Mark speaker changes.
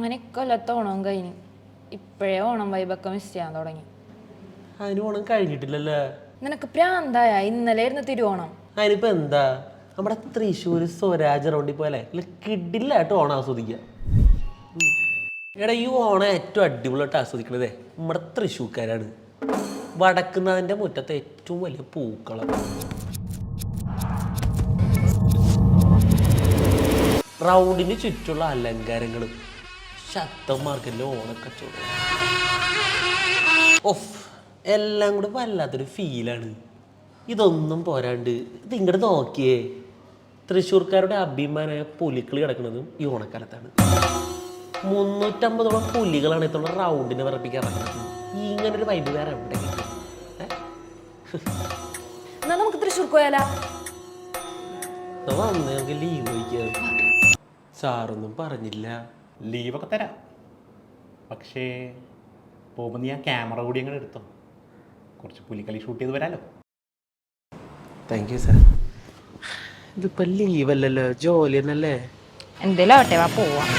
Speaker 1: അങ്ങനെ കൊല്ലത്തെ ഓണം കഴിഞ്ഞു. ഇപ്പോഴേ ഓണം വൈബൊക്കെ മിസ് ചെയ്യാൻ തുടങ്ങി.
Speaker 2: അതിന് ഓണം കഴിഞ്ഞിട്ടില്ലല്ലോ.
Speaker 1: നിനക്ക് പ്രാന്തായ? ഇന്നലെ ആയിരുന്നു തിരുവോണം.
Speaker 2: അതിനിപ്പോ എന്താ, നമ്മുടെ തൃശ്ശൂർ സ്വരാജ് റൗണ്ടിൽ പോലെ കിഡിലായിട്ട് ഓണം ആസ്വദിക്കുക. എടാ, ഈ ഓണം ഏറ്റവും അടിപൊളിയായിട്ട് ആസ്വദിക്കണതേ നമ്മുടെ തൃശ്ശൂർക്കാരാണ്. വടക്കുന്നതിൻ്റെ മുറ്റത്തെ ഏറ്റവും വലിയ പൂക്കളം, റൗണ്ടിന് ചുറ്റുള്ള അലങ്കാരങ്ങളും, ശക്തന്മാർക്കല്ലേ ഓണക്കച്ചവടം. ഓഫ്, എല്ലാം കൂടെ വല്ലാത്തൊരു ഫീലാണ്. ഇതൊന്നും പോരാണ്ട് ഇത് ഇങ്ങോട്ട് നോക്കിയേ, തൃശ്ശൂർക്കാരുടെ അഭിമാനമായ പുലിക്കളി കിടക്കുന്നതും ഈ ഓണക്കാലത്താണ്. 350ഓളം പുലികളാണ് ഇത്തവണ റൗണ്ടിന് വിറപ്പിക്കാൻ ഇറങ്ങുന്നത്. ഇങ്ങനൊരു വൈബ് വേറെ എവിടെ കിട്ടും?
Speaker 1: എന്നാ നമുക്ക് തൃശ്ശൂർക്ക് പോയാലാ?
Speaker 2: വന്ന് നമുക്ക് ലീവ് ചോദിക്കുക. സാറൊന്നും പറഞ്ഞില്ല.
Speaker 3: ലീവൊക്കെ തരാം, പക്ഷേ പോകുമ്പോൾ നീ ആ ക്യാമറ കൂടി അങ്ങനെ എടുത്തോ. കുറച്ച് പുലിക്കളി ഷൂട്ട് ചെയ്ത് വരാലോ.
Speaker 2: Thank you sir. ഇതിപ്പോൾ ലീവല്ലല്ലോ, ജോലി തന്നെയല്ലേ.
Speaker 1: എന്തേലും ആവട്ടെ, വാ പോവാം.